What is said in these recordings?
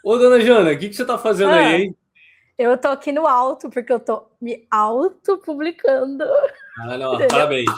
Ô, dona Jana, o que você tá fazendo aí, Ah, hein? eu tô aqui no alto, porque eu tô me auto-publicando, Ah, não, entendeu? parabéns.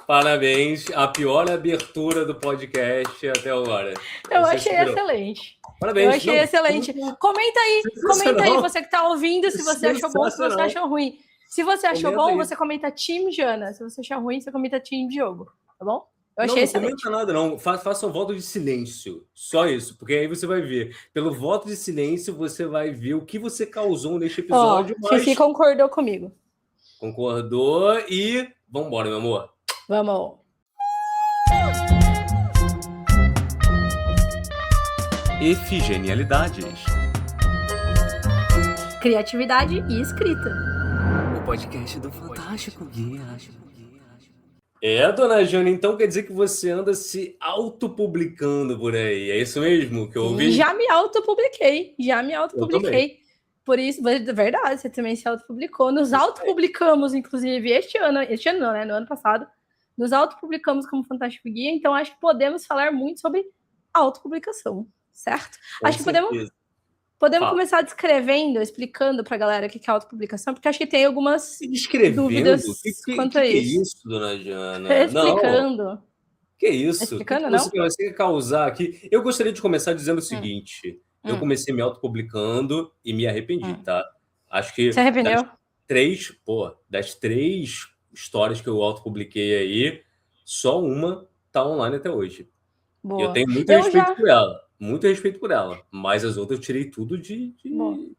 Parabéns. A pior abertura do podcast até agora. Eu Você achei superou. excelente. Eu Parabéns. achei Não, excelente. muito Comenta aí, sensacional. você que tá ouvindo, se você achou bom, se você Sensacional. achou ruim. Se você achou Comenta bom, aí. você comenta Team Jana. Se você achou ruim, você comenta Team Diogo. Tá bom? Eu Não, achei não comenta excelente. nada, não. Faça um voto de silêncio. Só isso. Porque aí você vai ver. Pelo voto de silêncio, você vai ver o que você causou neste Ó, episódio, Fifi mas concordou comigo. concordou e vambora, meu amor. Vamos. Efigenialidades. Criatividade e escrita. O podcast do Fantástico Guia. Dona Jana, então quer dizer que você anda se autopublicando por aí. É isso mesmo que eu E ouvi? já me autopubliquei. Já me Eu também. autopubliquei. Por isso, é verdade, você também se autopublicou. Nos Eu também. autopublicamos, inclusive, este ano não, né? No ano passado. Nos autopublicamos como Fantástico Guia, então acho que podemos falar muito sobre autopublicação, certo? Com Acho que certeza. podemos Fala. começar descrevendo, explicando para a galera o que é autopublicação, porque acho que tem algumas E descrevendo? dúvidas quanto a Que é isso. isso, Dona Jana? Não, Explicando. que isso? O que Explicando, você, não? você quer causar aqui? Eu gostaria de começar dizendo o Hum, seguinte: eu hum, comecei me autopublicando e me arrependi, hum. tá? Acho Se que arrependeu? das três histórias que eu autopubliquei aí, só uma tá online até hoje. E eu Boa. tenho muito Eu respeito já. por ela, muito respeito por ela. Mas as outras eu tirei tudo Boa. de...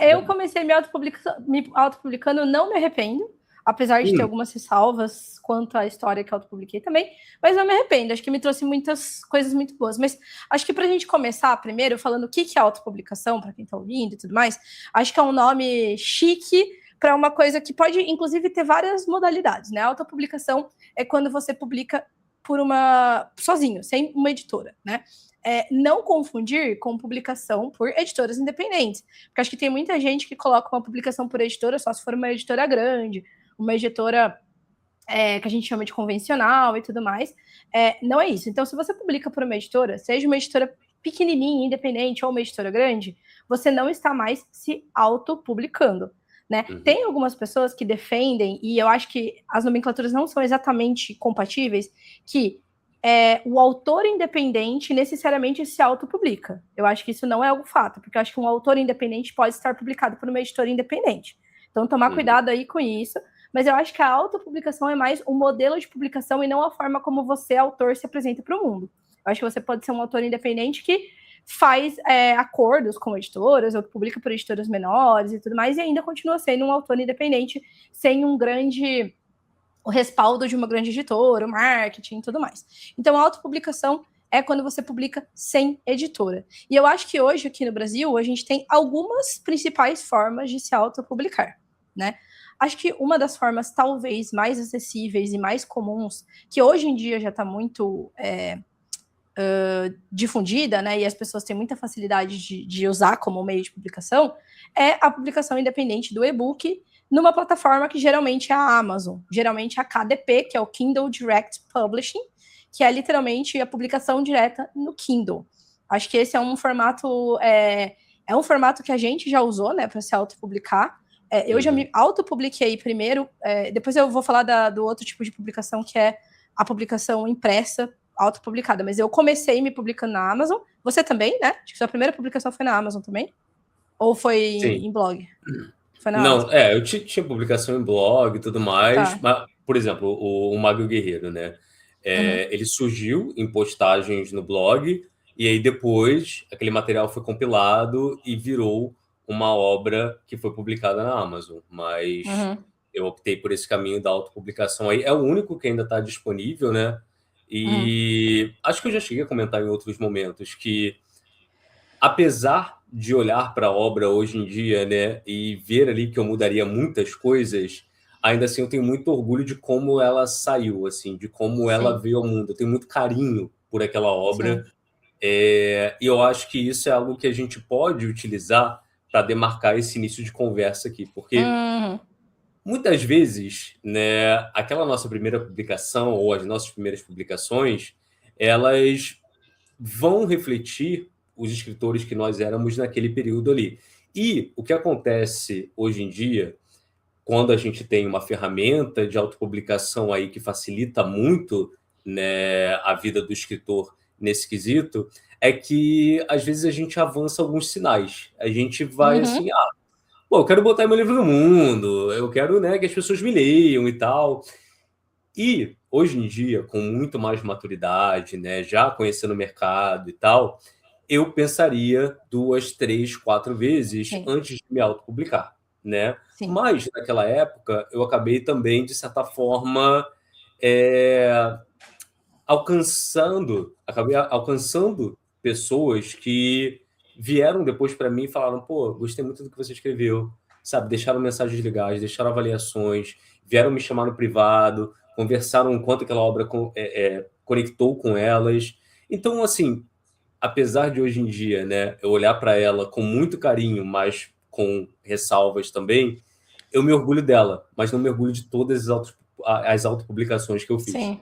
Eu comecei me autopublicando, não me arrependo, apesar de ter Hum, algumas ressalvas quanto à história que eu autopubliquei também, mas não me arrependo, acho que me trouxe muitas coisas muito boas. Mas acho que para a gente começar primeiro, falando o que é autopublicação, para quem está ouvindo e tudo mais, acho que é um nome chique para uma coisa que pode, inclusive, ter várias modalidades, né? A autopublicação é quando você publica por sozinho, sem uma editora, né? Não confundir com publicação por editoras independentes. Porque acho que tem muita gente que coloca uma publicação por editora só se for uma editora grande, uma editora que a gente chama de convencional e tudo mais. Não é isso. Então, se você publica por uma editora, seja uma editora pequenininha, independente ou uma editora grande, você não está mais se autopublicando. Né? uhum, Tem algumas pessoas que defendem, e eu acho que as nomenclaturas não são exatamente compatíveis, que o autor independente necessariamente se autopublica. Eu acho que isso não é algo fato, porque eu acho que um autor independente pode estar publicado por uma editora independente. Então, tomar uhum, cuidado aí com isso. Mas eu acho que a autopublicação é mais um modelo de publicação e não a forma como você, autor, se apresenta para o mundo. Eu acho que você pode ser um autor independente que faz acordos com editoras ou que publica por editoras menores e tudo mais, e ainda continua sendo um autor independente sem o respaldo de uma grande editora, o marketing e tudo mais. Então, a autopublicação é quando você publica sem editora. E eu acho que hoje, aqui no Brasil, a gente tem algumas principais formas de se autopublicar, né? Acho que uma das formas talvez mais acessíveis e mais comuns, que hoje em dia já está muito difundida, né, e as pessoas têm muita facilidade de usar como meio de publicação, é a publicação independente do e-book numa plataforma que geralmente é a Amazon, geralmente a KDP, que é o Kindle Direct Publishing, que é literalmente a publicação direta no Kindle. Acho que esse é um formato um formato que a gente já usou, né, para se autopublicar. Eu já uhum. me autopubliquei primeiro, depois eu vou falar do outro tipo de publicação, que é a publicação impressa, autopublicada, mas eu comecei me publicando na Amazon. Você também, né? Acho que sua primeira publicação foi na Amazon também? Ou foi Sim. em blog? Foi na Não, Amazon. eu tinha publicação em blog e tudo mais, Tá. mas, por exemplo, o Mário Guerreiro, né? Uhum. Ele surgiu em postagens no blog, e aí depois aquele material foi compilado e virou uma obra que foi publicada na Amazon. Mas Uhum. eu optei por esse caminho da autopublicação aí. É o único que ainda está disponível, né? Uhum. E acho que eu já cheguei a comentar em outros momentos que, apesar de olhar para a obra hoje em dia, né, e ver ali que eu mudaria muitas coisas, ainda assim eu tenho muito orgulho de como ela saiu, assim, de como ela Sim, veio ao mundo. Eu tenho muito carinho por aquela obra, sim. e eu acho que isso é algo que a gente pode utilizar para demarcar esse início de conversa aqui, porque Uhum. muitas vezes, né, aquela nossa primeira publicação ou as nossas primeiras publicações, elas vão refletir os escritores que nós éramos naquele período ali. E o que acontece hoje em dia, quando a gente tem uma ferramenta de autopublicação aí que facilita muito, né, a vida do escritor nesse quesito, é que às vezes a gente avança alguns sinais. A gente vai assim, pô, eu quero botar meu livro no mundo, eu quero, né, que as pessoas me leiam e tal. E hoje em dia, com muito mais maturidade, né, já conhecendo o mercado e tal, eu pensaria 2, 3, 4 vezes Sim. antes de me autopublicar, né? Sim. Mas naquela época eu acabei também, de certa forma, acabei alcançando pessoas que vieram depois para mim e falaram, pô, gostei muito do que você escreveu, sabe? Deixaram mensagens legais, deixaram avaliações, vieram me chamar no privado, conversaram o quanto aquela obra conectou com elas. Então, assim, apesar de hoje em dia, né, eu olhar para ela com muito carinho, mas com ressalvas também, eu me orgulho dela, mas não me orgulho de todas as autopublicações que eu fiz. Sim.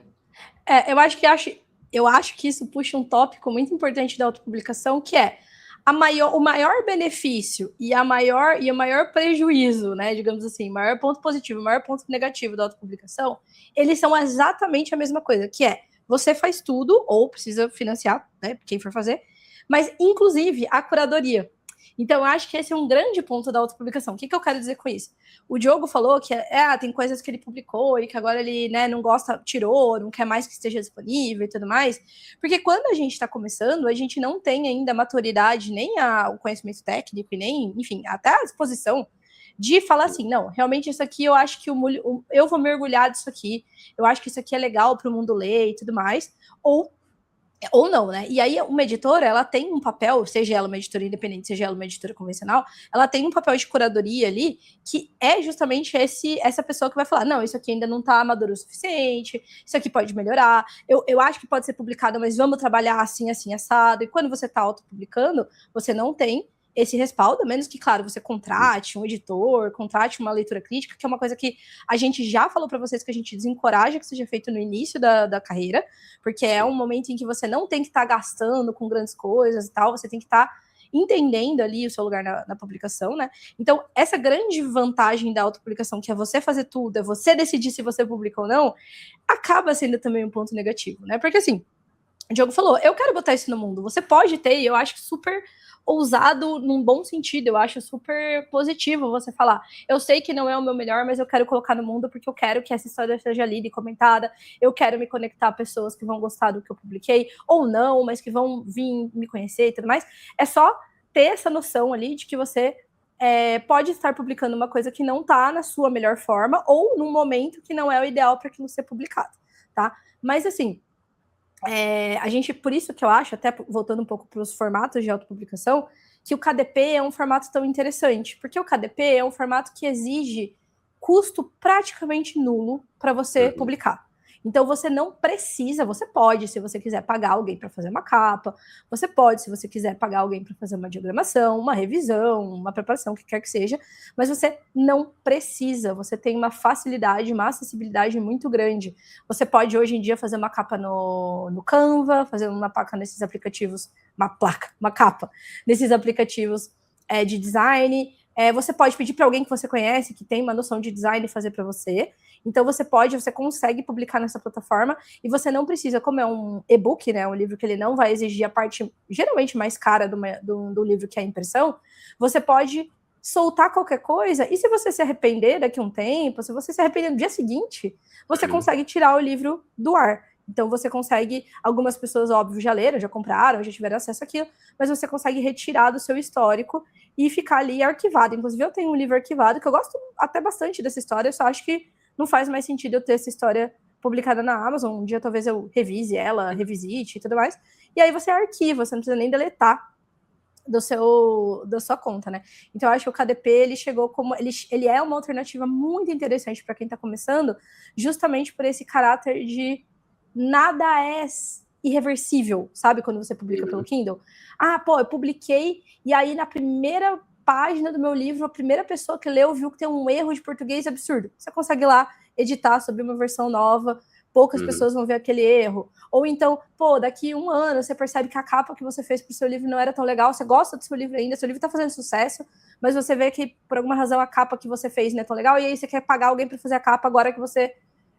Eu acho que isso puxa um tópico muito importante da autopublicação, que é o maior benefício e o maior prejuízo, né, digamos assim, o maior ponto positivo, o maior ponto negativo da autopublicação, eles são exatamente a mesma coisa, que é, você faz tudo, ou precisa financiar, né, quem for fazer, mas, inclusive, a curadoria. Então, eu acho que esse é um grande ponto da autopublicação. O que eu quero dizer com isso? O Diogo falou que tem coisas que ele publicou e que agora ele, né, não gosta, tirou, não quer mais que esteja disponível e tudo mais. Porque quando a gente está começando, a gente não tem ainda a maturidade, nem o conhecimento técnico, e nem, enfim, até a disposição de falar assim, não, realmente isso aqui eu acho que eu vou mergulhar disso aqui, eu acho que isso aqui é legal para o mundo ler e tudo mais, ou não, né? E aí uma editora, ela tem um papel, seja ela uma editora independente, seja ela uma editora convencional, ela tem um papel de curadoria ali, que é justamente essa pessoa que vai falar, não, isso aqui ainda não tá maduro o suficiente, isso aqui pode melhorar, eu acho que pode ser publicado, mas vamos trabalhar assim, assim, assado. E quando você tá autopublicando, você não tem esse respaldo, a menos que, claro, você contrate um editor, contrate uma leitura crítica, que é uma coisa que a gente já falou para vocês que a gente desencoraja que seja feito no início da carreira, porque é um momento em que você não tem que estar gastando com grandes coisas e tal, você tem que estar entendendo ali o seu lugar na publicação, né? Então, essa grande vantagem da autopublicação, que é você fazer tudo, é você decidir se você publica ou não, acaba sendo também um ponto negativo, né? Porque, assim, o Diogo falou, eu quero botar isso no mundo. Você pode ter, e eu acho super ousado num bom sentido, eu acho super positivo você falar, eu sei que não é o meu melhor, mas eu quero colocar no mundo porque eu quero que essa história seja lida e comentada, eu quero me conectar a pessoas que vão gostar do que eu publiquei, ou não, mas que vão vir me conhecer e tudo mais. É só ter essa noção ali de que você pode estar publicando uma coisa que não está na sua melhor forma, ou num momento que não é o ideal para aquilo ser publicado, tá? Mas assim, a gente, por isso que eu acho, até voltando um pouco para os formatos de autopublicação, que o KDP é um formato tão interessante, porque o KDP é um formato que exige custo praticamente nulo para você publicar. Então você não precisa, você pode, se você quiser pagar alguém para fazer uma capa, você pode, se você quiser pagar alguém para fazer uma diagramação, uma revisão, uma preparação, o que quer que seja, mas você não precisa, você tem uma facilidade, uma acessibilidade muito grande. Você pode hoje em dia fazer uma capa no Canva, fazer uma placa nesses aplicativos, uma capa nesses aplicativos de design. Você pode pedir para alguém que você conhece, que tem uma noção de design, fazer para você. Então você consegue publicar nessa plataforma e você não precisa, como é um e-book, né, um livro que ele não vai exigir a parte geralmente mais cara do livro, que é a impressão, você pode soltar qualquer coisa e se você se arrepender daqui a um tempo, se você se arrepender no dia seguinte, você consegue tirar o livro do ar. Então você consegue, algumas pessoas, óbvio, já leram, já compraram, já tiveram acesso àquilo, mas você consegue retirar do seu histórico e ficar ali arquivado. Inclusive eu tenho um livro arquivado que eu gosto até bastante dessa história, eu só acho que não faz mais sentido eu ter essa história publicada na Amazon. Um dia talvez eu revise ela, revisite e tudo mais. E aí você arquiva, você não precisa nem deletar da sua conta, né? Então eu acho que o KDP, ele chegou como... Ele é uma alternativa muito interessante para quem está começando, justamente por esse caráter de nada é irreversível, sabe? Quando você publica pelo Kindle. Eu publiquei, e aí na primeira página do meu livro, a primeira pessoa que leu viu que tem um erro de português absurdo. Você consegue lá editar sobre uma versão nova, poucas pessoas vão ver aquele erro. Ou então, pô, daqui 1 ano você percebe que a capa que você fez pro seu livro não era tão legal, você gosta do seu livro ainda, seu livro tá fazendo sucesso, mas você vê que, por alguma razão, a capa que você fez não é tão legal, e aí você quer pagar alguém para fazer a capa agora que você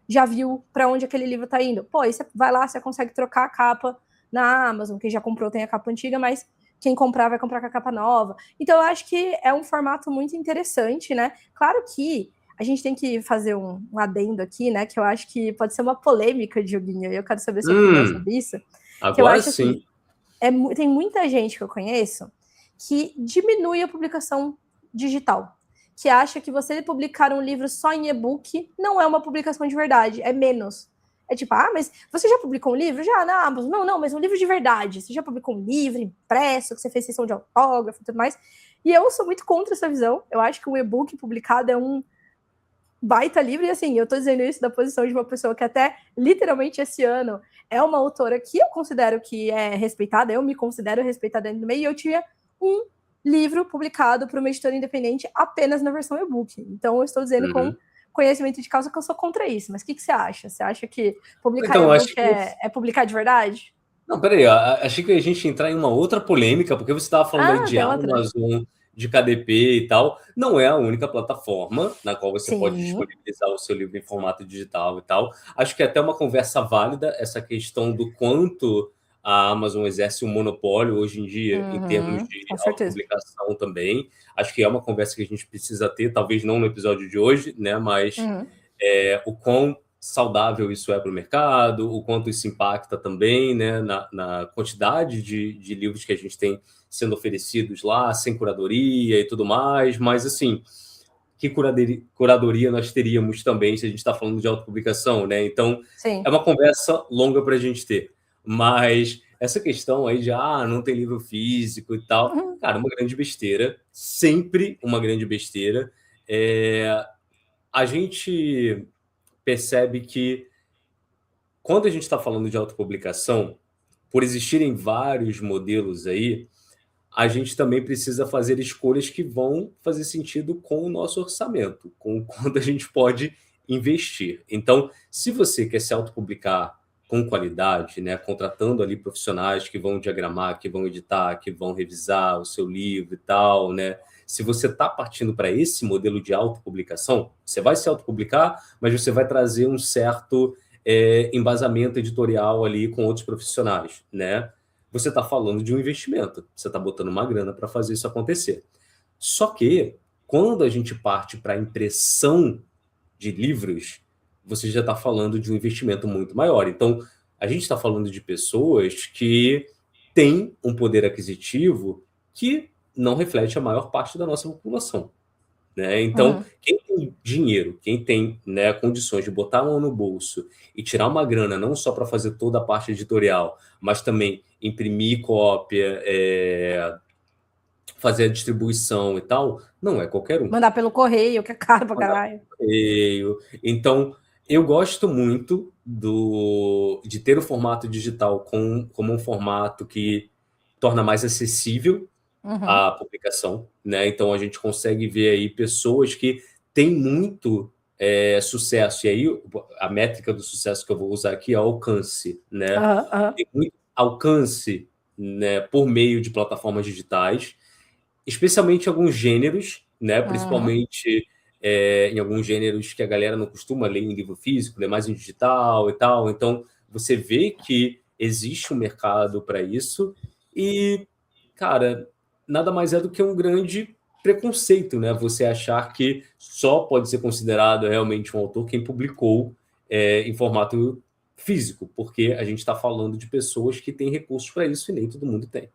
já viu para onde aquele livro tá indo. Pô, aí você vai lá, você consegue trocar a capa na Amazon, quem já comprou tem a capa antiga, mas quem comprar vai comprar com a capa nova. Então, eu acho que é um formato muito interessante, né? Claro que a gente tem que fazer um adendo aqui, né? Que eu acho que pode ser uma polêmica, Dioguinho, e eu quero saber sua opinião sobre isso. Agora que eu acho sim. Assim, tem muita gente que eu conheço que diminui a publicação digital, que acha que você publicar um livro só em e-book não é uma publicação de verdade, é menos. É tipo, mas você já publicou um livro? Já, na Amazon? Não, mas um livro de verdade. Você já publicou um livro impresso, que você fez sessão de autógrafo e tudo mais. E eu sou muito contra essa visão. Eu acho que um e-book publicado é um baita livro. E assim, eu tô dizendo isso da posição de uma pessoa que até, literalmente, esse ano é uma autora que eu considero que é respeitada, eu me considero respeitada dentro do meio, e eu tinha um livro publicado por uma editora independente apenas na versão e-book. Então, eu estou dizendo com conhecimento de causa que eu sou contra isso. Mas o que você acha? Você acha que publicar e-book é publicar de verdade? Não, peraí, achei que a gente ia entrar em uma outra polêmica, porque você estava falando aí de Amazon, de KDP e tal. Não é a única plataforma na qual você pode disponibilizar o seu livro em formato digital e tal. Acho que é até uma conversa válida essa questão do quanto a Amazon exerce um monopólio hoje em dia em termos de autopublicação também. Acho que é uma conversa que a gente precisa ter, talvez não no episódio de hoje, né? Mas o quão saudável isso é para o mercado, o quanto isso impacta também, né, na quantidade de livros que a gente tem sendo oferecidos lá, sem curadoria e tudo mais, mas assim, que curadoria nós teríamos também se a gente está falando de autopublicação, né? Então, é uma conversa longa para a gente ter, mas essa questão aí de, não tem livro físico e tal, cara, uma grande besteira, sempre uma grande besteira. A gente percebe que quando a gente está falando de autopublicação, por existirem vários modelos aí, a gente também precisa fazer escolhas que vão fazer sentido com o nosso orçamento, com quanto a gente pode investir. Então, se você quer se autopublicar com qualidade, né, contratando ali profissionais que vão diagramar, que vão editar, que vão revisar o seu livro e tal, né? Se você está partindo para esse modelo de autopublicação, você vai se autopublicar, mas você vai trazer um certo embasamento editorial ali com outros profissionais, né? Você está falando de um investimento, você está botando uma grana para fazer isso acontecer. Só que, quando a gente parte para a impressão de livros, você já está falando de um investimento muito maior. Então, a gente está falando de pessoas que têm um poder aquisitivo que não reflete a maior parte da nossa população, né? Então, quem tem dinheiro, quem tem, né, condições de botar a mão no bolso e tirar uma grana, não só para fazer toda a parte editorial, mas também imprimir cópia, fazer a distribuição e tal, não é qualquer um. Mandar pelo correio, que é caro pra caralho. Então, eu gosto muito de ter o formato digital como um formato que torna mais acessível a publicação, né? Então, a gente consegue ver aí pessoas que têm muito sucesso. E aí, a métrica do sucesso que eu vou usar aqui é alcance, né? Tem muito alcance, né, por meio de plataformas digitais, especialmente em alguns gêneros, né? Principalmente em alguns gêneros que a galera não costuma ler em livro físico, lê mais em digital e tal. Então, você vê que existe um mercado para isso e, cara, nada mais é do que um grande preconceito, né? Você achar que só pode ser considerado realmente um autor quem publicou em formato físico, porque a gente está falando de pessoas que têm recursos para isso e nem todo mundo tem.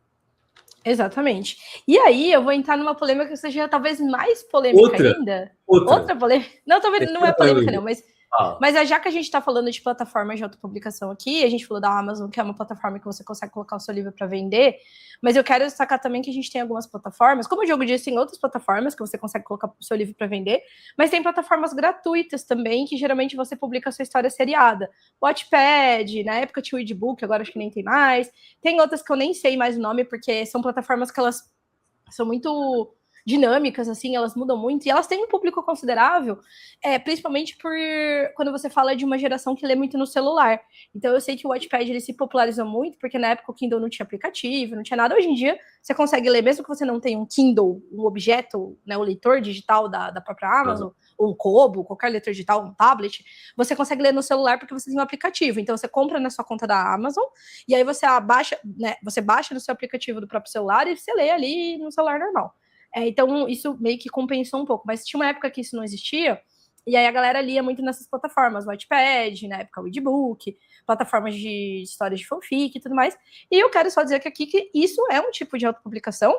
Exatamente. E aí eu vou entrar numa polêmica que seja talvez mais polêmica ainda. Outra polêmica. Não, talvez não é polêmica, não, mas já que a gente está falando de plataformas de autopublicação aqui, a gente falou da Amazon, que é uma plataforma que você consegue colocar o seu livro para vender, mas eu quero destacar também que a gente tem algumas plataformas, como o Jogo disse, tem outras plataformas que você consegue colocar o seu livro para vender, mas tem plataformas gratuitas também, que geralmente você publica a sua história seriada. Wattpad, na época tinha o Edbook, agora acho que nem tem mais. Tem outras que eu nem sei mais o nome, porque são plataformas que elas são muito dinâmicas, assim, elas mudam muito, e elas têm um público considerável, principalmente por quando você fala de uma geração que lê muito no celular. Então eu sei que o Wattpad ele se popularizou muito, porque na época o Kindle não tinha aplicativo, não tinha nada. Hoje em dia você consegue ler, mesmo que você não tenha um Kindle, um objeto, né, o leitor digital da própria Amazon, ou um Kobo, qualquer leitor digital, um tablet, você consegue ler no celular porque você tem um aplicativo. Então você compra na sua conta da Amazon, e aí você baixa, né, você baixa no seu aplicativo do próprio celular e você lê ali no celular normal. Então isso meio que compensou um pouco, mas tinha uma época que isso não existia, e aí a galera lia muito nessas plataformas, Wattpad, na época o Readbook, plataformas de histórias de fanfic e tudo mais. E eu quero só dizer que aqui que isso é um tipo de autopublicação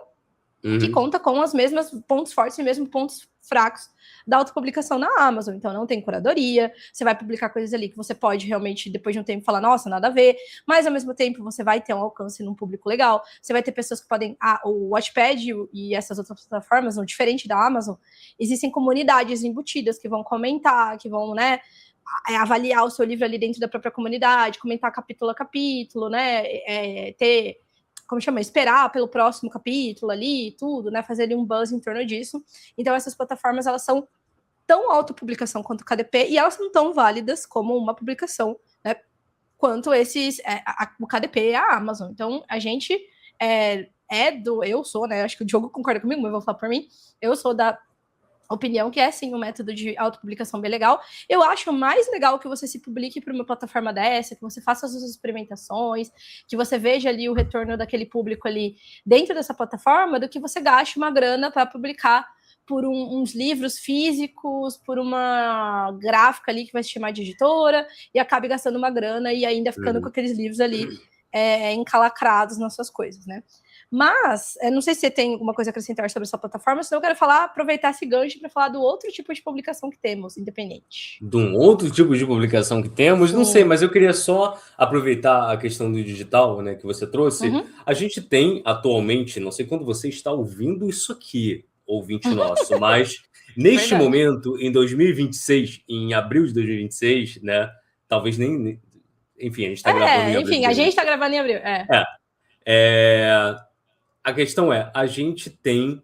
que conta com os mesmos pontos fortes e mesmo pontos fracos da autopublicação na Amazon. Então não tem curadoria, você vai publicar coisas ali que você pode realmente, depois de um tempo, falar, nossa, nada a ver, mas ao mesmo tempo você vai ter um alcance num público legal, você vai ter pessoas que podem... o Wattpad e essas outras plataformas, não, diferente da Amazon, existem comunidades embutidas que vão comentar, que vão, né, avaliar o seu livro ali dentro da própria comunidade, comentar capítulo a capítulo, né, ter... como chama, esperar pelo próximo capítulo ali e tudo, né, fazer ali um buzz em torno disso. Então essas plataformas, elas são tão autopublicação quanto o KDP, e elas são tão válidas como uma publicação, né, quanto o KDP e a Amazon. Então a gente eu sou, né, acho que o Diogo concorda comigo, mas eu vou falar por mim, eu sou da opinião que é sim um método de autopublicação bem legal. Eu acho mais legal que você se publique para uma plataforma dessa, que você faça as suas experimentações, que você veja ali o retorno daquele público ali dentro dessa plataforma, do que você gaste uma grana para publicar por uns livros físicos, por uma gráfica ali que vai se chamar de editora, e acabe gastando uma grana e ainda ficando com aqueles livros ali encalacrados nas suas coisas, né? Mas, não sei se você tem alguma coisa a acrescentar sobre essa plataforma, senão eu quero aproveitar esse gancho para falar do outro tipo de publicação que temos, independente. De um outro tipo de publicação que temos? Sim. Não sei, mas eu queria só aproveitar a questão do digital, né, que você trouxe. A gente tem atualmente, não sei quando você está ouvindo isso aqui, ouvinte nosso, mas neste momento, em 2026, em abril de 2026, né, talvez nem... Enfim, a gente está gravando em abril. Enfim, a gente está gravando em abril. A questão é, a gente tem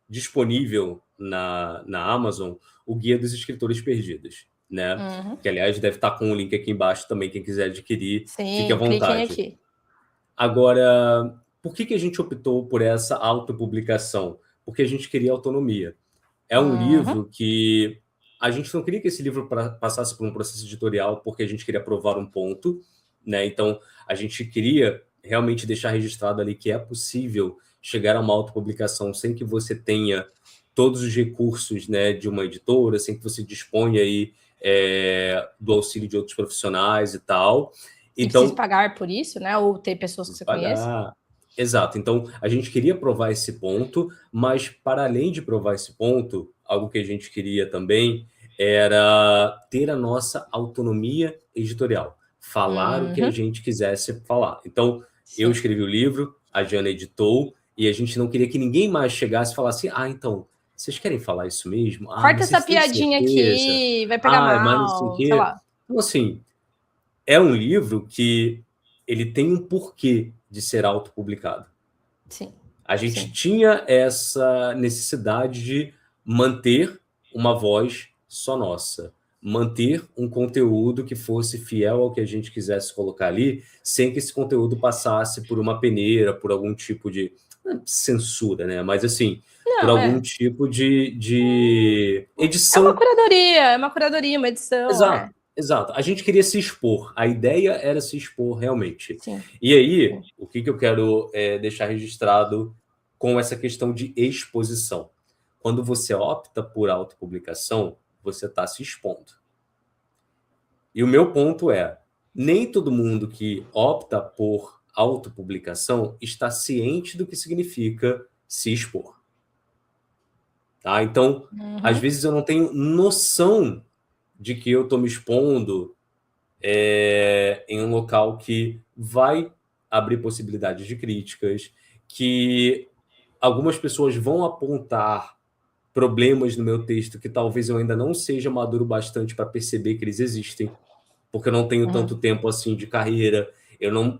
disponível na Amazon o Guia dos Escritores Perdidos, né? Que, aliás, deve estar com o link aqui embaixo também, quem quiser adquirir, fique à vontade. Aqui. Agora, por que a gente optou por essa autopublicação? Porque a gente queria autonomia. É um livro que a gente não queria que esse livro passasse por um processo editorial, porque a gente queria provar um ponto, né? Então, a gente queria realmente deixar registrado ali que é possível chegar a uma autopublicação sem que você tenha todos os recursos, né, de uma editora, sem que você disponha aí do auxílio de outros profissionais e tal. Então, precisa pagar por isso, né? Ou ter pessoas que você conhece. Exato. Então, a gente queria provar esse ponto, mas para além de provar esse ponto, algo que a gente queria também era ter a nossa autonomia editorial. Falar o que a gente quisesse falar. Então, eu escrevi o livro, a Jana editou, e a gente não queria que ninguém mais chegasse e falasse, então, vocês querem falar isso mesmo? Corta essa piadinha aqui, vai pegar mal, mas não sei o quê. Sei lá. Então, assim, é um livro que ele tem um porquê de ser autopublicado. Sim. A gente tinha essa necessidade de manter uma voz só nossa, manter um conteúdo que fosse fiel ao que a gente quisesse colocar ali, sem que esse conteúdo passasse por uma peneira, por algum tipo de censura, né? Mas assim, por algum tipo de edição. É uma curadoria, uma edição. Exato. A gente queria se expor. A ideia era se expor realmente. Sim. E aí, o que eu quero deixar registrado com essa questão de exposição? Quando você opta por autopublicação, você está se expondo. E o meu ponto é, nem todo mundo que opta por autopublicação está ciente do que significa se expor. Tá? Então, às vezes eu não tenho noção de que eu estou me expondo em um local que vai abrir possibilidades de críticas, que algumas pessoas vão apontar problemas no meu texto que talvez eu ainda não seja maduro bastante para perceber que eles existem, porque eu não tenho tanto tempo assim de carreira, eu não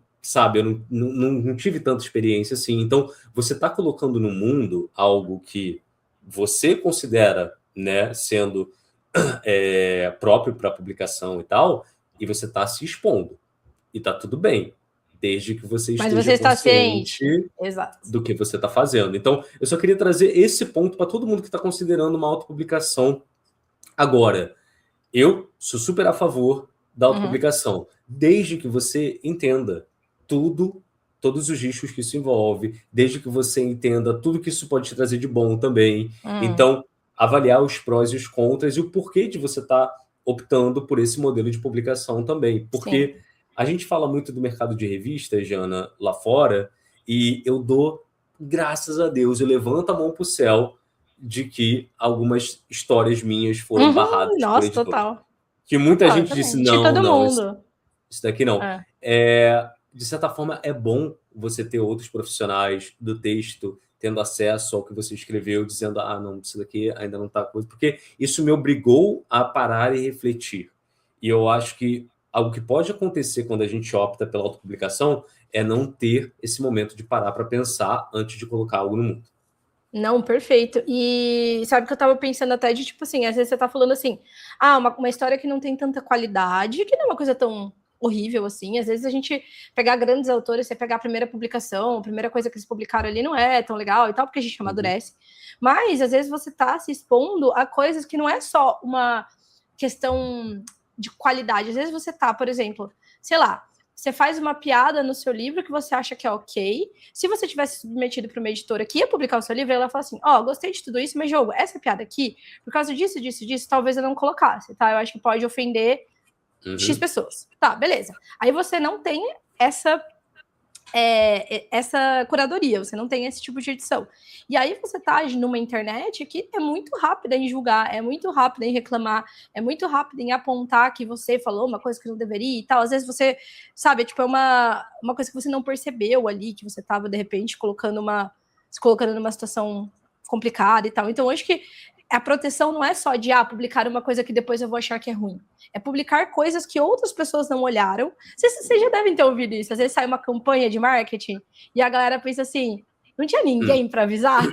tive tanta experiência assim. Então, você está colocando no mundo algo que você considera, né, sendo próprio para publicação e tal, e você está se expondo. E está tudo bem, desde que você Mas esteja você está consciente ciente. Exato. do que você está fazendo. Então, eu só queria trazer esse ponto para todo mundo que está considerando uma autopublicação. Agora, eu sou super a favor da autopublicação, desde que você entenda todos os riscos que isso envolve, desde que você entenda tudo que isso pode te trazer de bom também. Então, avaliar os prós e os contras e o porquê de você estar optando por esse modelo de publicação também. Porque a gente fala muito do mercado de revistas, Jana, lá fora, e eu dou, graças a Deus, eu levanto a mão para o céu de que algumas histórias minhas foram barradas por editor. Total. Que muita gente disse, não, isso daqui não. De certa forma, é bom você ter outros profissionais do texto tendo acesso ao que você escreveu, dizendo, não, isso daqui ainda não está coisa, porque isso me obrigou a parar e refletir. E eu acho que algo que pode acontecer quando a gente opta pela autopublicação é não ter esse momento de parar para pensar antes de colocar algo no mundo. Não, perfeito. E sabe que eu tava pensando até de, tipo assim, às vezes você tá falando assim, uma história que não tem tanta qualidade, que não é uma coisa tão horrível assim. Às vezes a gente pegar grandes autores, você pegar a primeira publicação, a primeira coisa que eles publicaram ali não é tão legal e tal, porque a gente amadurece. Mas às vezes você tá se expondo a coisas que não é só uma questão de qualidade. Às vezes você tá, por exemplo, sei lá, você faz uma piada no seu livro que você acha que é ok. Se você tivesse submetido para uma editora que ia publicar o seu livro, ela fala assim, gostei de tudo isso, mas, Diogo, essa piada aqui, por causa disso, talvez eu não colocasse, tá? Eu acho que pode ofender X pessoas. Tá, beleza. Aí você não tem essa curadoria, você não tem esse tipo de edição. E aí você tá numa internet que é muito rápida em julgar, é muito rápida em reclamar, é muito rápida em apontar que você falou uma coisa que não deveria e tal. Às vezes você, sabe, tipo, é uma coisa que você não percebeu ali, que você tava, de repente, se colocando numa situação complicada e tal. Então, eu acho que a proteção não é só de publicar uma coisa que depois eu vou achar que é ruim. É publicar coisas que outras pessoas não olharam. Vocês já devem ter ouvido isso. Às vezes sai uma campanha de marketing e a galera pensa assim, não tinha ninguém para avisar?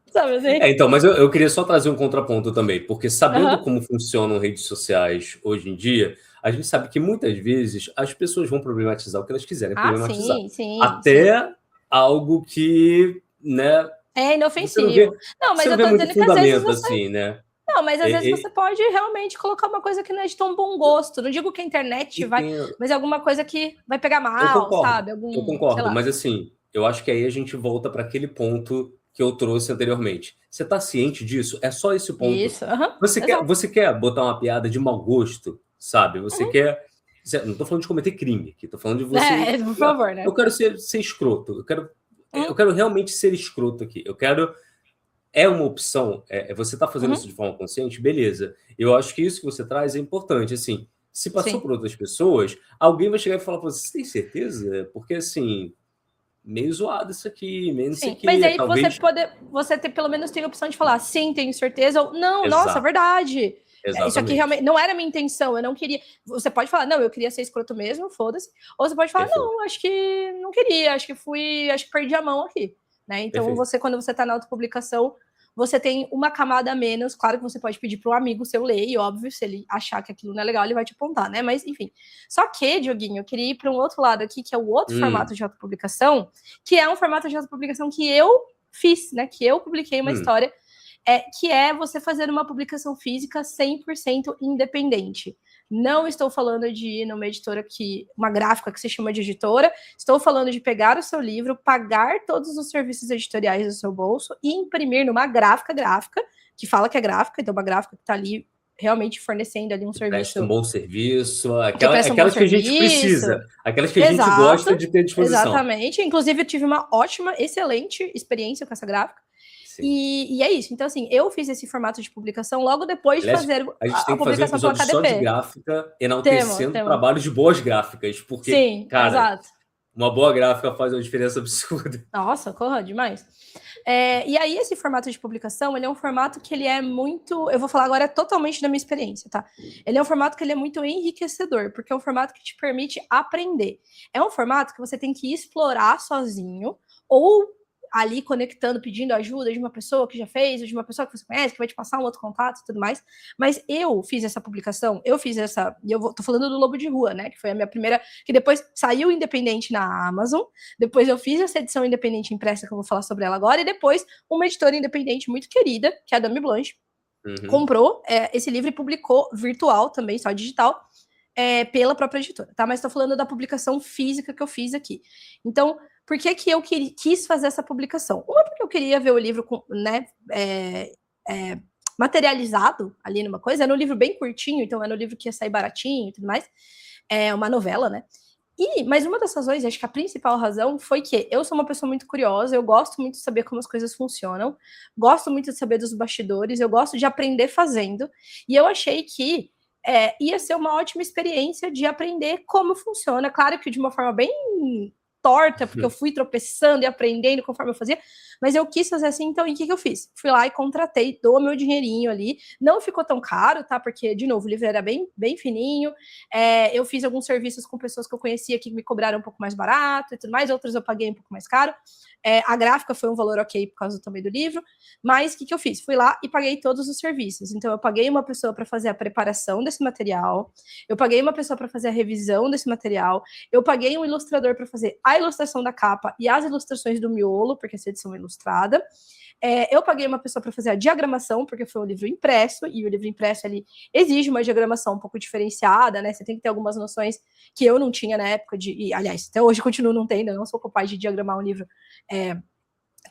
Sabe assim? Então, mas eu queria só trazer um contraponto também, porque sabendo como funcionam redes sociais hoje em dia, a gente sabe que muitas vezes as pessoas vão problematizar o que elas quiserem problematizar. Até algo que, né... É inofensivo. Não, mas eu tô dizendo que às vezes você... assim, né? Não, mas às vezes você pode realmente colocar uma coisa que não é de tão bom gosto. Não digo que a internet vai... Mas é alguma coisa que vai pegar mal, sabe? Eu concordo, mas assim, eu acho que aí a gente volta para aquele ponto que eu trouxe anteriormente. Você tá ciente disso? É só esse ponto. Isso, você quer botar uma piada de mau gosto, sabe? Você quer... Não tô falando de cometer crime aqui, tô falando de você... por favor, né? Eu quero ser escroto, eu quero realmente ser escroto aqui. Eu quero... É uma opção, você tá fazendo isso de forma consciente, beleza. Eu acho que isso que você traz é importante, assim, se passou por outras pessoas, alguém vai chegar e falar, você tem certeza? Porque, assim, meio zoado isso aqui, meio não sei o que. Mas aí talvez... você pelo menos tem a opção de falar, sim, tenho certeza, ou não, nossa, verdade. Exatamente. Isso aqui realmente não era minha intenção, eu não queria. Você pode falar, não, eu queria ser escroto mesmo, foda-se. Ou você pode falar, não, acho que não queria, acho que perdi a mão aqui. Né? Então, quando você está na autopublicação, você tem uma camada a menos. Claro que você pode pedir para um amigo seu ler, e óbvio, se ele achar que aquilo não é legal, ele vai te apontar, né? Mas, enfim. Só que, Dioguinho, eu queria ir para um outro lado aqui, que é o outro formato de autopublicação, que é um formato de autopublicação que eu fiz, né? Que eu publiquei uma história, que é você fazer uma publicação física 100% independente. Não estou falando de ir numa editora uma gráfica que se chama de editora, estou falando de pegar o seu livro, pagar todos os serviços editoriais do seu bolso e imprimir numa gráfica, que fala que é gráfica, então uma gráfica que está ali realmente fornecendo ali um serviço. Presta um bom serviço, aquelas que a gente precisa, aquelas que a gente gosta de ter à disposição. Exatamente, inclusive eu tive uma excelente experiência com essa gráfica. E é isso. Então, assim, eu fiz esse formato de publicação logo depois de fazer a gente tem que fazer um episódio só de gráfica, enaltecendo trabalhos de boas gráficas, porque, cara, uma boa gráfica faz uma diferença absurda. Nossa, corra demais. E aí, esse formato de publicação, ele é um formato que ele é muito... Eu vou falar agora totalmente da minha experiência, tá? Ele é um formato que ele é muito enriquecedor, porque é um formato que te permite aprender. É um formato que você tem que explorar sozinho, ou ali conectando, pedindo ajuda de uma pessoa que já fez, ou de uma pessoa que você conhece, que vai te passar um outro contato e tudo mais. Mas eu fiz essa publicação, e tô falando do Lobo de Rua, né? Que foi a minha primeira, que depois saiu independente na Amazon, depois eu fiz essa edição independente impressa, que eu vou falar sobre ela agora, e depois uma editora independente muito querida, que é a Dame Blanche, comprou esse livro e publicou virtual também, só digital, pela própria editora, tá? Mas estou falando da publicação física que eu fiz aqui. Então, por que que eu quis fazer essa publicação? Uma, porque eu queria ver o livro né, materializado ali numa coisa. Era um livro bem curtinho, então era um livro que ia sair baratinho e tudo mais. É uma novela, né? Mas uma das razões, acho que a principal razão, foi que eu sou uma pessoa muito curiosa, eu gosto muito de saber como as coisas funcionam, gosto muito de saber dos bastidores, eu gosto de aprender fazendo, e eu achei que ia ser uma ótima experiência de aprender como funciona. Claro que de uma forma bem torta, porque eu fui tropeçando e aprendendo conforme eu fazia, mas eu quis fazer assim, então, e o que eu fiz? Fui lá e contratei, dou meu dinheirinho ali, não ficou tão caro, tá? Porque, de novo, o livro era bem, bem fininho, eu fiz alguns serviços com pessoas que eu conhecia que me cobraram um pouco mais barato e tudo mais, outros eu paguei um pouco mais caro, a gráfica foi um valor ok por causa também do livro, mas o que eu fiz? Fui lá e paguei todos os serviços, então eu paguei uma pessoa para fazer a preparação desse material, eu paguei uma pessoa para fazer a revisão desse material, eu paguei um ilustrador para fazer a ilustração da capa e as ilustrações do miolo, porque essa edição é ilustrada. Eu paguei uma pessoa para fazer a diagramação, porque foi um livro impresso, e o livro impresso ele exige uma diagramação um pouco diferenciada, né? Você tem que ter algumas noções que eu não tinha na época e aliás, até hoje continuo não tendo, eu não sou capaz de diagramar um livro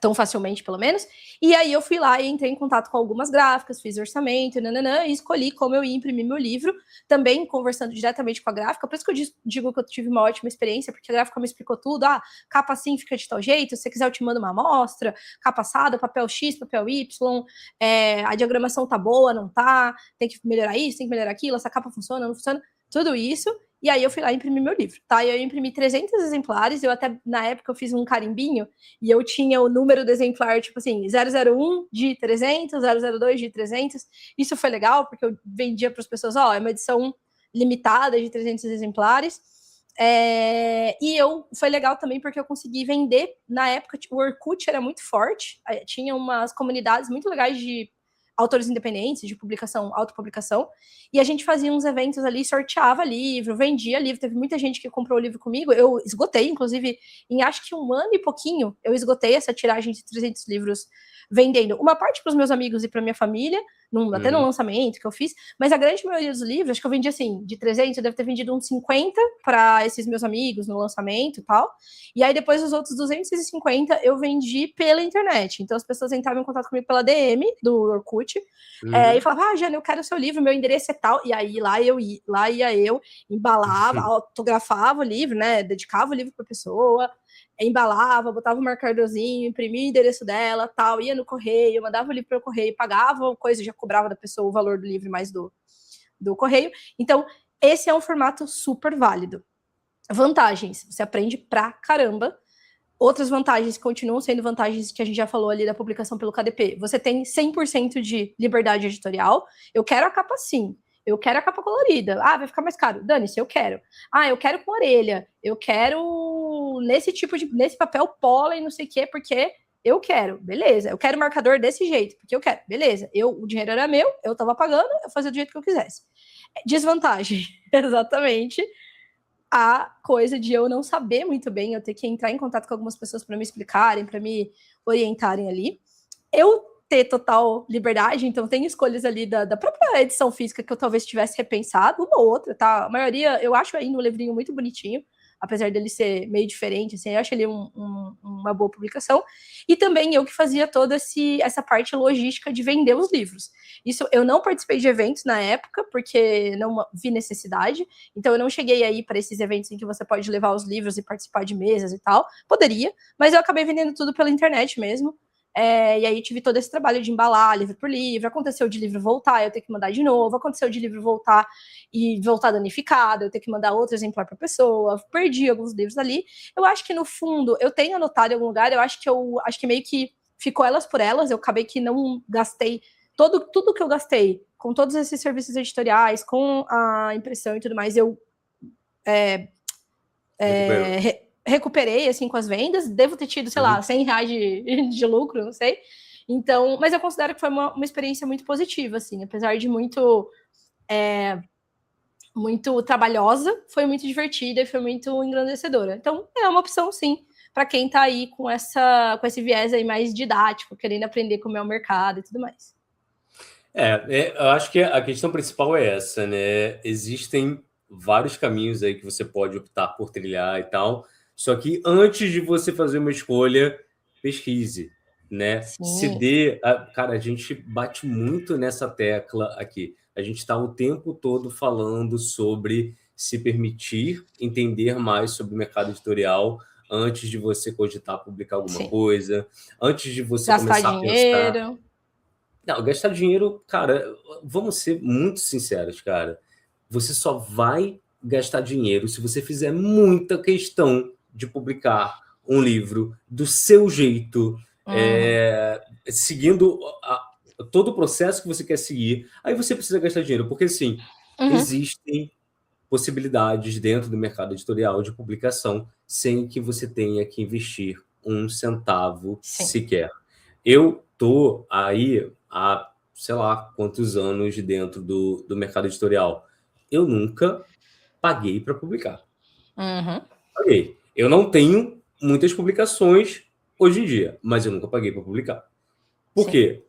tão facilmente, pelo menos. E aí eu fui lá e entrei em contato com algumas gráficas, fiz orçamento, e escolhi como eu ia imprimir meu livro, também conversando diretamente com a gráfica. Por isso que eu digo que eu tive uma ótima experiência, porque a gráfica me explicou tudo. Capa assim fica de tal jeito, se você quiser eu te mando uma amostra, capa assada, papel X, papel Y, a diagramação tá boa, não tá, tem que melhorar isso, tem que melhorar aquilo, essa capa funciona, não funciona, tudo isso. E aí eu fui lá e imprimi meu livro, tá? E eu imprimi 300 exemplares, eu até, na época, eu fiz um carimbinho, e eu tinha o número do exemplar, tipo assim, 001 de 300, 002 de 300. Isso foi legal, porque eu vendia para as pessoas, é uma edição limitada de 300 exemplares. E foi legal também porque eu consegui vender, na época, o Orkut era muito forte, tinha umas comunidades muito legais de autores independentes, de publicação, autopublicação, e a gente fazia uns eventos ali, sorteava livro, vendia livro, teve muita gente que comprou o livro comigo, eu esgotei, inclusive, em acho que 1 ano e pouquinho, eu esgotei essa tiragem de 300 livros vendendo uma parte para os meus amigos e para minha família, até no lançamento que eu fiz, mas a grande maioria dos livros, acho que eu vendi assim, de 300, eu devo ter vendido uns 50 para esses meus amigos no lançamento e tal, e aí depois os outros 250 eu vendi pela internet, então as pessoas entravam em contato comigo pela DM do Orkut, e falavam, Jana, eu quero o seu livro, meu endereço é tal, e aí lá ia eu, embalava, autografava o livro, né, dedicava o livro para a pessoa, embalava, botava um marcadorzinho, imprimia o endereço dela, tal, ia no correio, mandava o livro para o correio, pagava coisa, já cobrava da pessoa o valor do livro mais do correio. Então, esse é um formato super válido. Vantagens, você aprende pra caramba. Outras vantagens continuam sendo vantagens que a gente já falou ali da publicação pelo KDP. Você tem 100% de liberdade editorial. Eu quero a capa assim. Eu quero a capa colorida. Vai ficar mais caro. Dane-se, eu quero. Eu quero com orelha. Eu quero nesse papel pólen, não sei o quê, porque eu quero. Beleza. Eu quero marcador desse jeito, porque eu quero. Beleza. O dinheiro era meu, eu tava pagando, eu fazia do jeito que eu quisesse. Desvantagem. Exatamente. A coisa de eu não saber muito bem, eu ter que entrar em contato com algumas pessoas para me explicarem, para me orientarem ali. Eu ter total liberdade, então tem escolhas ali da própria edição física que eu talvez tivesse repensado, uma ou outra, tá? A maioria, eu acho ainda um livrinho muito bonitinho, apesar dele ser meio diferente, assim, eu acho ele uma boa publicação, e também eu que fazia toda essa parte logística de vender os livros. Isso, eu não participei de eventos na época, porque não vi necessidade, então eu não cheguei aí para esses eventos em que você pode levar os livros e participar de mesas e tal, poderia, mas eu acabei vendendo tudo pela internet mesmo, e aí tive todo esse trabalho de embalar livro por livro, aconteceu de livro voltar, eu ter que mandar de novo, aconteceu de livro voltar e voltar danificado, eu ter que mandar outro exemplar para a pessoa, perdi alguns livros ali. Eu acho que no fundo, eu tenho anotado em algum lugar, eu acho que meio que ficou elas por elas, eu acabei que não gastei tudo que eu gastei com todos esses serviços editoriais, com a impressão e tudo mais, eu recuperei, assim, com as vendas. Devo ter tido, sei lá, R$100 de lucro, não sei. Então, mas eu considero que foi uma experiência muito positiva, assim, apesar de muito trabalhosa, foi muito divertida e foi muito engrandecedora. Então, é uma opção, sim, para quem está aí com esse viés aí mais didático, querendo aprender como é o mercado e tudo mais. Eu acho que a questão principal é essa, né? Existem vários caminhos aí que você pode optar por trilhar e tal, só que antes de você fazer uma escolha, pesquise, né? Se Sim. dê... Cara, a gente bate muito nessa tecla aqui. A gente está o tempo todo falando sobre se permitir entender mais sobre o mercado editorial antes de você cogitar publicar alguma coisa, antes de você Gastar começar a pensar... dinheiro. Não, gastar dinheiro, cara, vamos ser muito sinceros, cara. Você só vai gastar dinheiro se você fizer muita questão de publicar um livro do seu jeito, seguindo todo o processo que você quer seguir. Aí você precisa gastar dinheiro, porque, assim, existem possibilidades dentro do mercado editorial de publicação sem que você tenha que investir um centavo sequer. Eu tô aí há, sei lá, quantos anos dentro do mercado editorial. Eu nunca paguei para publicar. Paguei. Eu não tenho muitas publicações hoje em dia, mas eu nunca paguei para publicar. Por quê?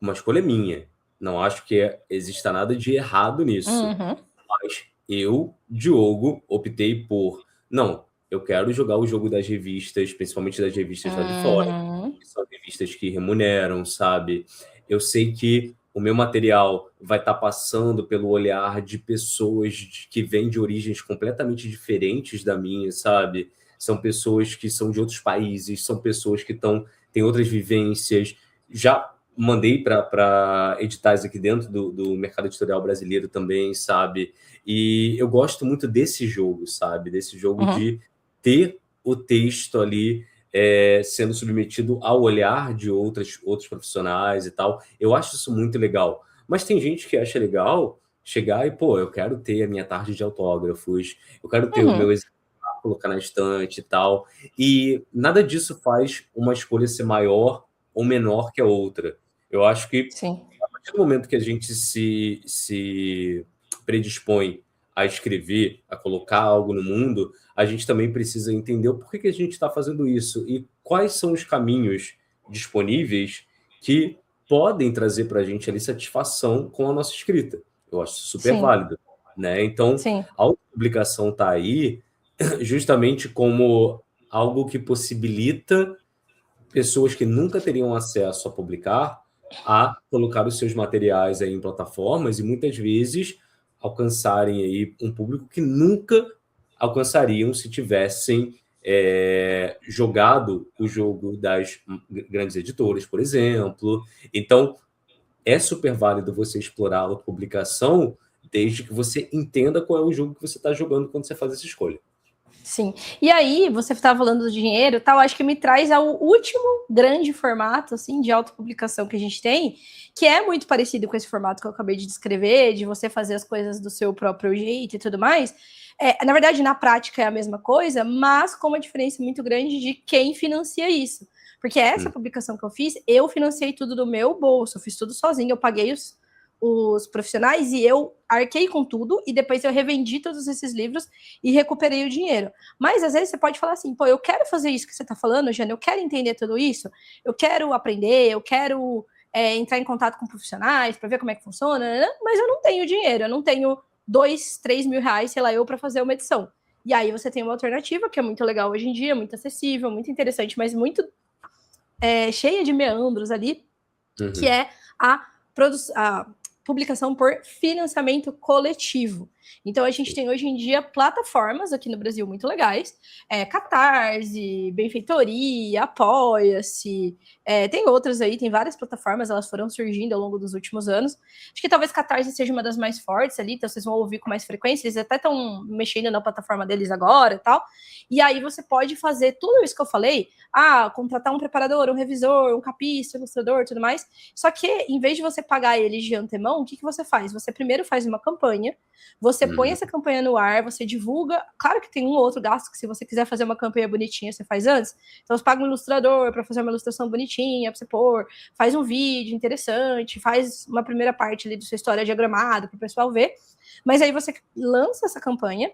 Uma escolha minha. Não acho que exista nada de errado nisso. Mas eu, Diogo, optei por... Não, eu quero jogar o jogo das revistas, principalmente das revistas lá de fora, que são revistas que remuneram, sabe? Eu sei que o meu material vai estar passando pelo olhar de pessoas que vêm de origens completamente diferentes da minha, sabe? São pessoas que são de outros países, são pessoas que têm outras vivências. Já mandei para editais aqui dentro do mercado editorial brasileiro também, sabe? E eu gosto muito desse jogo, sabe? Desse jogo de ter o texto ali sendo submetido ao olhar de outros profissionais e tal. Eu acho isso muito legal. Mas tem gente que acha legal chegar e, pô, eu quero ter a minha tarde de autógrafos, eu quero ter o meu exemplar, colocar na estante e tal. E nada disso faz uma escolha ser maior ou menor que a outra. Eu acho que a partir do momento que a gente se predispõe a escrever, a colocar algo no mundo, a gente também precisa entender o porquê que a gente está fazendo isso e quais são os caminhos disponíveis que podem trazer para a gente ali satisfação com a nossa escrita. Eu acho super válido, né? Então, a autopublicação está aí justamente como algo que possibilita pessoas que nunca teriam acesso a publicar, a colocar os seus materiais aí em plataformas e muitas vezes alcançarem aí um público que nunca alcançariam se tivessem jogado o jogo das grandes editoras, por exemplo. Então, é super válido você explorar a autopublicação desde que você entenda qual é o jogo que você está jogando quando você faz essa escolha. Sim. E aí, você estava falando do dinheiro e tal, acho que me traz ao último grande formato, assim, de autopublicação que a gente tem, que é muito parecido com esse formato que eu acabei de descrever, de você fazer as coisas do seu próprio jeito e tudo mais. Na verdade, na prática é a mesma coisa, mas com uma diferença muito grande de quem financia isso. Porque essa publicação que eu financiei tudo do meu bolso, eu fiz tudo sozinho, eu paguei os profissionais e eu arquei com tudo e depois eu revendi todos esses livros e recuperei o dinheiro. Mas às vezes você pode falar assim, pô, eu quero fazer isso que você está falando, Jana, eu quero entender tudo isso, eu quero aprender, eu quero entrar em contato com profissionais para ver como é que funciona, mas eu não tenho dinheiro, eu não tenho 2, 3 mil reais, sei lá, eu para fazer uma edição. E aí você tem uma alternativa que é muito legal hoje em dia, muito acessível, muito interessante, mas muito cheia de meandros ali, que é a publicação por financiamento coletivo. Então, a gente tem hoje em dia plataformas aqui no Brasil muito legais, Catarse, Benfeitoria, Apoia-se, tem outras aí, tem várias plataformas, elas foram surgindo ao longo dos últimos anos. Acho que talvez Catarse seja uma das mais fortes ali, então vocês vão ouvir com mais frequência, eles até estão mexendo na plataforma deles agora e tal, e aí você pode fazer tudo isso que eu falei, contratar um preparador, um revisor, um capista, um ilustrador, tudo mais, só que em vez de você pagar eles de antemão, o que você faz? Você primeiro faz uma campanha, você Você põe essa campanha no ar, você divulga. Claro que tem um ou outro gasto que, se você quiser fazer uma campanha bonitinha, você faz antes. Então, você paga um ilustrador para fazer uma ilustração bonitinha, para você pôr, faz um vídeo interessante, faz uma primeira parte ali da sua história diagramada para o pessoal ver. Mas aí você lança essa campanha.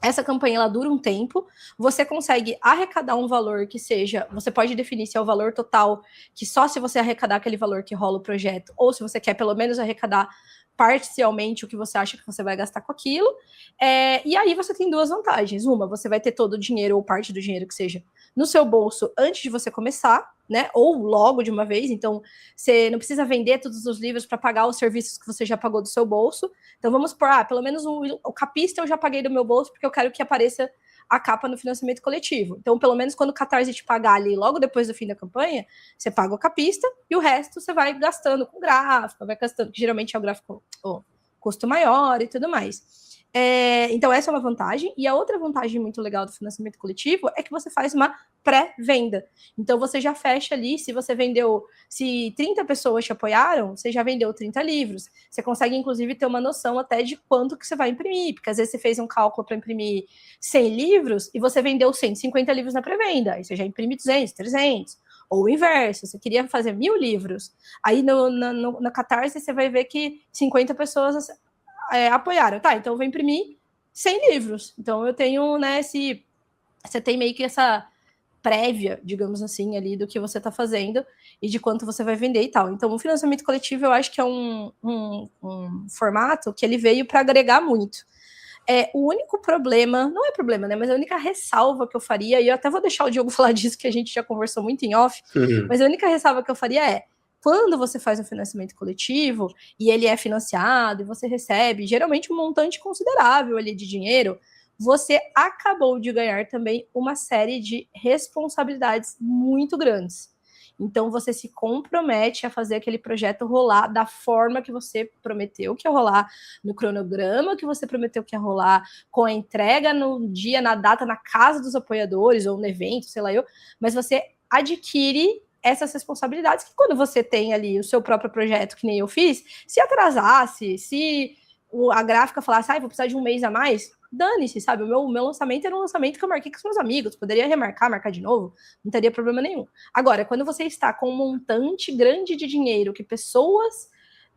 Essa campanha ela dura um tempo, você consegue arrecadar um valor que seja, você pode definir se é o valor total, que só se você arrecadar aquele valor que rola o projeto, ou se você quer pelo menos arrecadar parcialmente o que você acha que você vai gastar com aquilo. E aí você tem duas vantagens. Uma, você vai ter todo o dinheiro ou parte do dinheiro que seja no seu bolso antes de você começar, né? Ou logo de uma vez. Então, você não precisa vender todos os livros para pagar os serviços que você já pagou do seu bolso. Então, vamos supor, pelo menos o capista eu já paguei do meu bolso porque eu quero que apareça a capa no financiamento coletivo. Então, pelo menos quando o Catarse te pagar ali logo depois do fim da campanha, você paga o capista e o resto você vai gastando com gráfico, vai gastando, que geralmente é o gráfico custo maior e tudo mais. Então, essa é uma vantagem. E a outra vantagem muito legal do financiamento coletivo é que você faz uma pré-venda. Então, você já fecha ali, se 30 pessoas te apoiaram, você já vendeu 30 livros. Você consegue, inclusive, ter uma noção até de quanto que você vai imprimir, porque às vezes você fez um cálculo para imprimir 100 livros e você vendeu 150 livros na pré-venda. Aí você já imprime 200, 300. Ou o inverso, você queria fazer 1000 livros. Aí na Catarse você vai ver que 50 pessoas apoiaram. Tá, então eu vou imprimir 100 livros. Então eu tenho, né, você tem meio que essa prévia, digamos assim, ali do que você está fazendo e de quanto você vai vender e tal. Então o financiamento coletivo eu acho que é um formato que ele veio para agregar muito. O único problema, não é problema, né? Mas a única ressalva que eu faria, e eu até vou deixar o Diogo falar disso, que a gente já conversou muito em off, mas a única ressalva que eu faria quando você faz um financiamento coletivo e ele é financiado e você recebe geralmente um montante considerável ali de dinheiro, você acabou de ganhar também uma série de responsabilidades muito grandes. Então, você se compromete a fazer aquele projeto rolar da forma que você prometeu que ia rolar, no cronograma que você prometeu que ia rolar, com a entrega no dia, na data, na casa dos apoiadores, ou no evento, sei lá eu, mas você adquire essas responsabilidades que quando você tem ali o seu próprio projeto, que nem eu fiz, se atrasasse, se a gráfica falasse, vou precisar de um mês a mais, dane-se, sabe? O meu lançamento era um lançamento que eu marquei com os meus amigos, poderia marcar de novo, não teria problema nenhum. Agora, quando você está com um montante grande de dinheiro que pessoas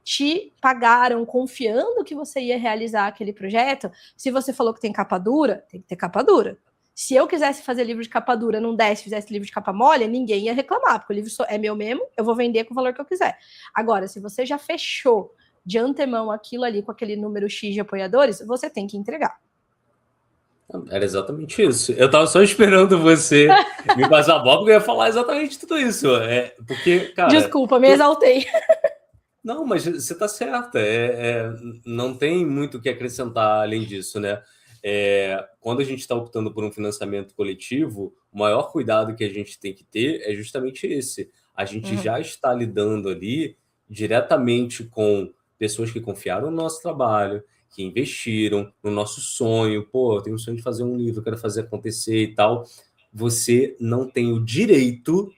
te pagaram confiando que você ia realizar aquele projeto, se você falou que tem capa dura, tem que ter capa dura. Se eu quisesse fazer livro de capa dura, não desse, fizesse livro de capa mole, ninguém ia reclamar, porque o livro é meu mesmo, eu vou vender com o valor que eu quiser. Agora, se você já fechou de antemão aquilo ali com aquele número X de apoiadores, você tem que entregar. Era exatamente isso. Eu tava só esperando você me passar a bola, porque eu ia falar exatamente tudo isso. Porque, cara... Desculpa, me exaltei. Não, mas você tá certa. Não tem muito o que acrescentar além disso, né? Quando a gente está optando por um financiamento coletivo, o maior cuidado que a gente tem que ter é justamente esse. A gente já está lidando ali diretamente com pessoas que confiaram no nosso trabalho, que investiram no nosso sonho. Pô, eu tenho um sonho de fazer um livro, eu quero fazer acontecer e tal. Você não tem o direito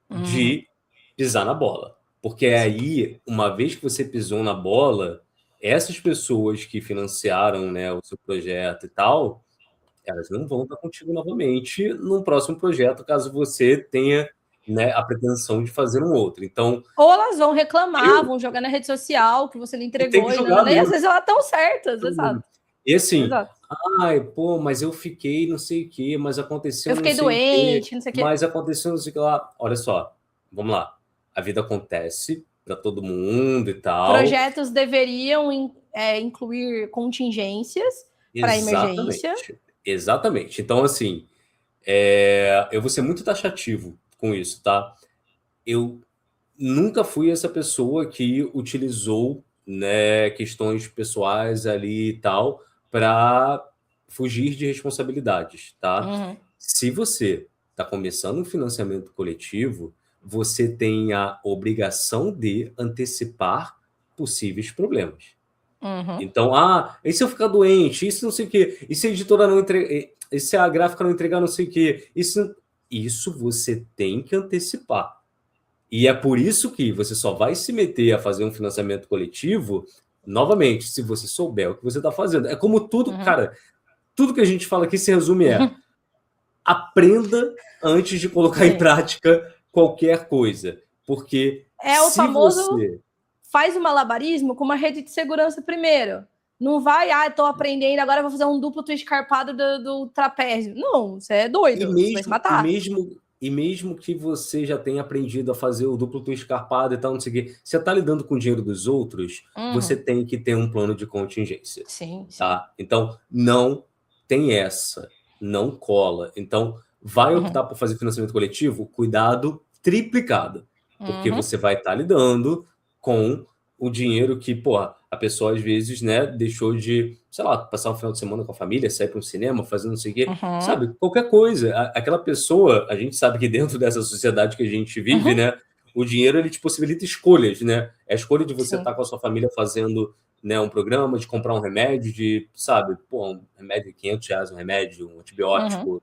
de pisar na bola. Porque aí, uma vez que você pisou na bola, essas pessoas que financiaram, né, o seu projeto e tal, elas não vão estar contigo novamente no próximo projeto, caso você tenha, né, a pretensão de fazer um outro. Então, ou elas vão reclamar, vão jogar na rede social que você não entregou, e às vezes elas estão certas, exato. E assim, pô, mas eu fiquei não sei o que, mas aconteceu eu fiquei doente, não sei o que. Mas aconteceu não sei o que lá. Olha só, vamos lá. A vida acontece para todo mundo e tal. Projetos deveriam incluir contingências para emergência. Exatamente. Então, assim, eu vou ser muito taxativo com isso, tá? Eu nunca fui essa pessoa que utilizou, né, questões pessoais ali e tal para fugir de responsabilidades, tá? Se você está começando um financiamento coletivo, você tem a obrigação de antecipar possíveis problemas. Então, e se eu ficar doente? Isso não sei o quê? E se a editora não entregar? E se a gráfica não entregar não sei o quê? Isso você tem que antecipar. E é por isso que você só vai se meter a fazer um financiamento coletivo novamente, se você souber o que você está fazendo, é como tudo, cara, tudo que a gente fala aqui se resume aprenda antes de colocar em prática qualquer coisa, porque o famoso faz o malabarismo com uma rede de segurança primeiro. Não vai, estou aprendendo, agora vou fazer um duplo twist carpado do trapézio. Não, você é doido, você vai se matar. E mesmo que você já tenha aprendido a fazer o duplo twist carpado e tal, não sei o quê, você está lidando com o dinheiro dos outros, você tem que ter um plano de contingência. Sim. Tá? Então, não tem essa, não cola. Então, vai optar por fazer financiamento coletivo, cuidado triplicado, porque você vai estar lidando com o dinheiro que, a pessoa às vezes, né, deixou de, sei lá, passar um final de semana com a família, sair para um cinema, fazer não sei o quê, sabe? Qualquer coisa. Aquela pessoa, a gente sabe que dentro dessa sociedade que a gente vive, né, o dinheiro, ele te possibilita escolhas, né? É a escolha de você estar com a sua família fazendo, né, um programa, de comprar um remédio, de, sabe, um remédio de R$500, um remédio, um antibiótico.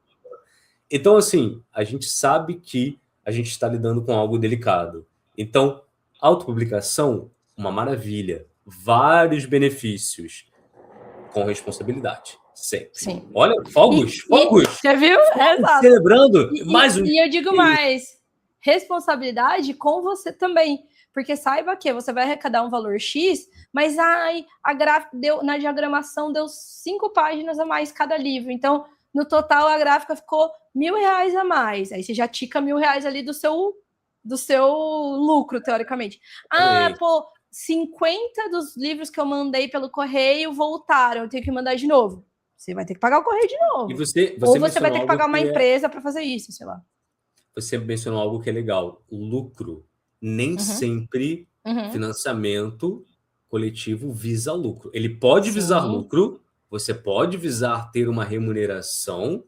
Então, assim, a gente sabe que a gente está lidando com algo delicado. Então, autopublicação, uma maravilha. Vários benefícios com responsabilidade. Sempre. Sim. Olha, fogos! Você viu? Exato. Celebrando mais um... E eu digo mais, responsabilidade com você também. Porque saiba que você vai arrecadar um valor X, mas a gráfica na diagramação deu 5 páginas a mais cada livro. Então, no total, a gráfica ficou R$1.000 a mais. Aí você já tica R$1.000 ali do seu lucro, teoricamente. 50 dos livros que eu mandei pelo correio voltaram, eu tenho que mandar de novo. Você vai ter que pagar o correio de novo. Ou você vai ter que pagar uma empresa para fazer isso, sei lá. Você mencionou algo que é legal. Lucro. Nem sempre financiamento coletivo visa lucro. Ele pode visar lucro, você pode visar ter uma remuneração,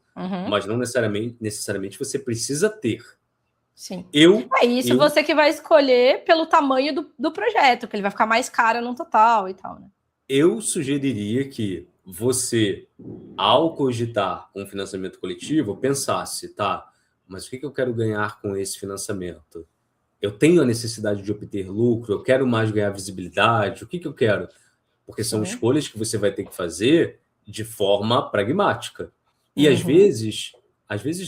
mas não necessariamente você precisa ter. Sim. Você que vai escolher pelo tamanho do projeto, que ele vai ficar mais caro no total e tal, né? Eu sugeriria que você, ao cogitar um financiamento coletivo, pensasse, tá, mas o que eu quero ganhar com esse financiamento? Eu tenho a necessidade de obter lucro, eu quero mais ganhar visibilidade, o que eu quero? Porque são escolhas que você vai ter que fazer de forma pragmática. E às vezes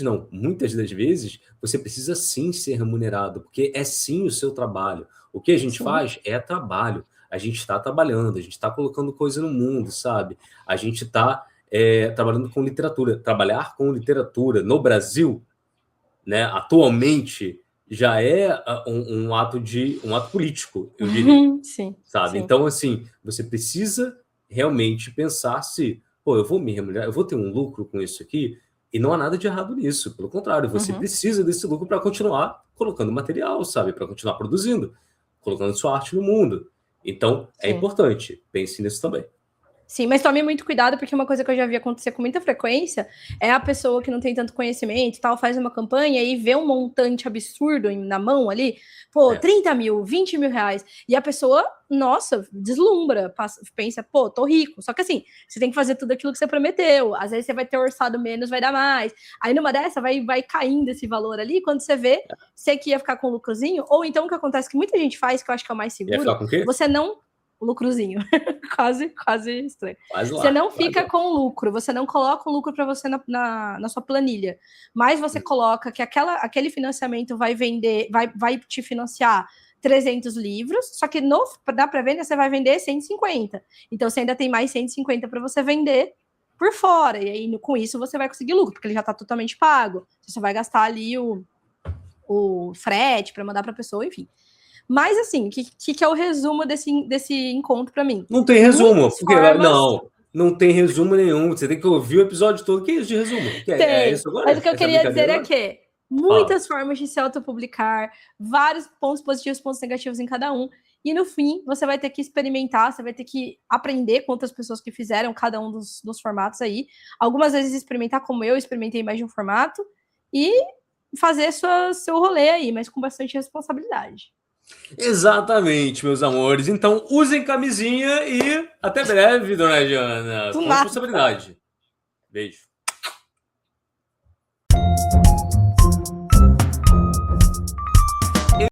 não, muitas das vezes, você precisa sim ser remunerado, porque é sim o seu trabalho. O que a gente faz é trabalho. A gente está trabalhando, a gente está colocando coisa no mundo, sabe? A gente está trabalhando com literatura. Trabalhar com literatura no Brasil, né, atualmente, já é um ato político, eu diria. Sim, sabe? Sim. Então, assim, você precisa realmente pensar se, eu vou me remunerar, eu vou ter um lucro com isso aqui, e não há nada de errado nisso. Pelo contrário, você precisa desse lucro para continuar colocando material, sabe? Para continuar produzindo, colocando sua arte no mundo. Então, é importante. Pense nisso também. Sim, mas tome muito cuidado, porque uma coisa que eu já vi acontecer com muita frequência é a pessoa que não tem tanto conhecimento e tal, faz uma campanha e vê um montante absurdo na mão ali, 30 mil, 20 mil reais, e a pessoa, nossa, deslumbra, pensa, tô rico. Só que assim, você tem que fazer tudo aquilo que você prometeu, às vezes você vai ter orçado menos, vai dar mais, aí numa dessa vai caindo esse valor ali, quando você vê, você que ia ficar com um lucrozinho, ou então o que acontece que muita gente faz, que eu acho que é o mais seguro, ia ficar com o quê? Você não... lucrozinho, quase estranho. Você não fica com lucro, você não coloca um lucro para você na sua planilha, mas você coloca que aquele financiamento vai vender, vai te financiar 300 livros, só que na pré-venda você vai vender 150. Então você ainda tem mais 150 para você vender por fora, e aí com isso você vai conseguir lucro, porque ele já está totalmente pago. Você só vai gastar ali o frete para mandar para a pessoa, enfim. Mas, assim, o que é o resumo desse encontro para mim? Não tem resumo. Porque, não tem resumo nenhum. Você tem que ouvir o episódio todo. Que é isso de resumo? É isso agora? Mas o que eu queria dizer é que muitas formas de se autopublicar, vários pontos positivos, pontos negativos em cada um. E, no fim, você vai ter que experimentar, você vai ter que aprender com outras pessoas que fizeram cada um dos formatos aí. Algumas vezes experimentar como eu experimentei mais de um formato. E fazer seu rolê aí, mas com bastante responsabilidade. Exatamente, meus amores. Então, usem camisinha e até breve, dona Jana. Com responsabilidade. Beijo.